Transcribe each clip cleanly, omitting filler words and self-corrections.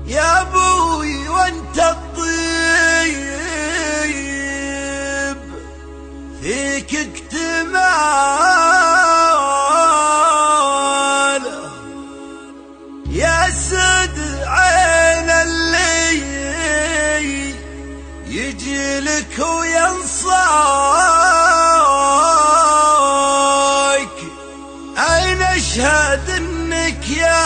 يا ابوي وانت الطيب فيك اكتمال، يا سد عين اللي يجي لك وينصاك، أين أشهد إنك يا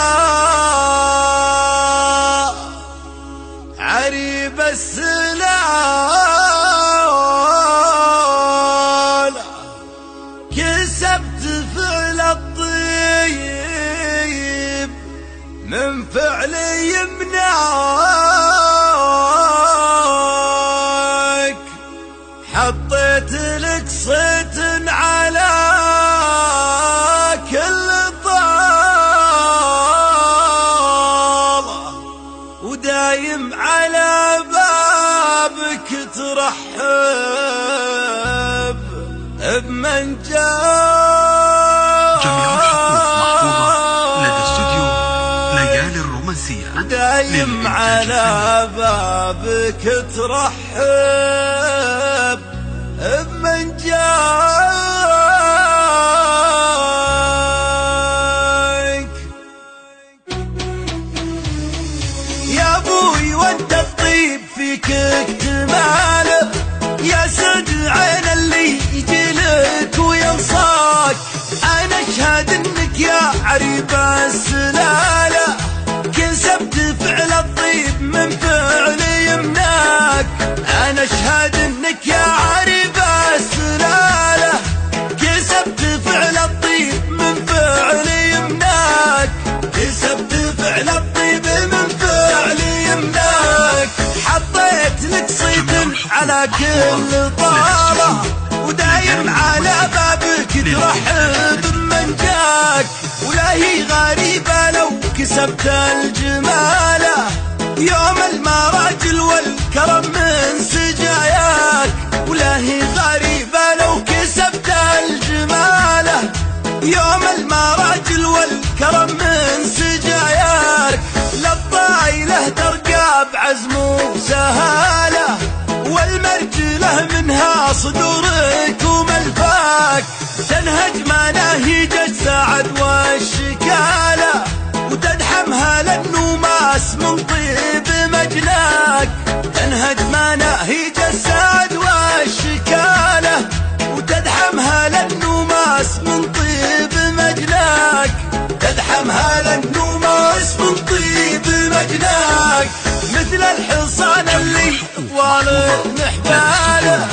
عريب السلال، كسبت فعل الطيب من فعل يمنعك، حطيت لك صيت على كل طالة، ودايم على بابك ترحب بمن جاء. جميع الحقوق محفوظة لدى استوديو ليالي الرومانسية. دايم على بابك ترحب بمن جاك. يا ابوي وانت الطيب فيك اكتمال، يا سد عين اللي يجيلك وينصاك، انا اشهد انك يا عريب السلالة، كسبت فعل الطيب من فعل يمناك، انا اشهد انك يا عريب السلالة، كسبت فعل الطيب من فعل يمناك، كسبت فعل الطيب من فعل يمناك، حطيت لك صيت على كل طالة، ودايم على بابك ترحب بمن جاك، ولا هي غريبة لو كسبت الجمالة، يوم المراجل والكرم من سجاياك، ولا هي غريبة لو كسبت الجمالة، يوم المراجل والكرم من سجاياك، للطايلة ترقى بعزم وبسهالة، والمرجلة منها صدورك وملفاك، تنهج مناهج السعد والشكالة، وتدحمها للنوماس من طيب مجناك، تنهج مناهج السعد والشكالة، وتدحمها للنوماس من طيب مجناك، تدحمها للنوماس من طيب مجناك، مثل الحصان اللي والد محباله،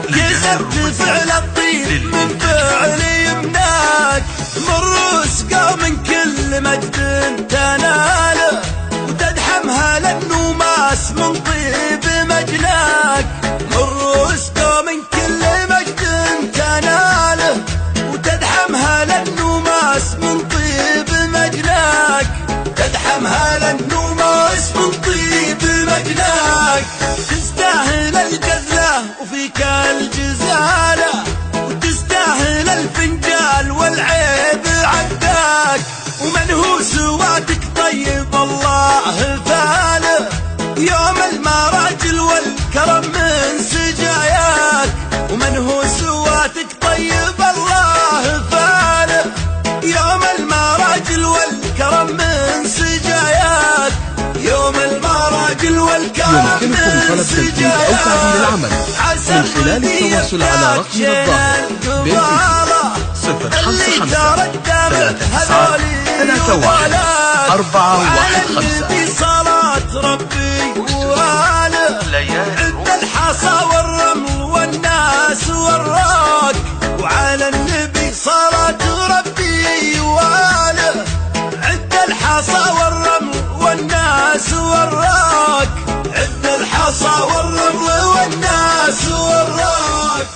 كسبت فعل الطيب من فعل يمناك، من رؤوس قوم كل مجد تناله، وتدحمها للنوماس من طيب مجناك، من رؤوس قوم كل مجد تناله، وتدحمها للنوماس من طيب مجناك، تدحمها للنوماس من طيب مجناك، تستاهل الجزلة وفيك الجزالة، وتستاهل الفنجال والعيب عداك، ومن هو سواتك طيب الله فاله، يوم المراجل والكرم من سجاياك، ومن هو سواتك طيب الله فاله، يوم المراجل والكرم من سجاياك، يوم المراجل والكرم يمكنكم طلب تسجيل أو تعديل العمل من خلال التواصل على رقم الظاهر بالإنس 055-39-415 صلاة ربي وآله، عد الحصى والرمل والناس والراك، وعلى النبي صلاة ربي وآله، عد الحصى والرمل والناس والراك، عد الحصى والرمل والناس والراك.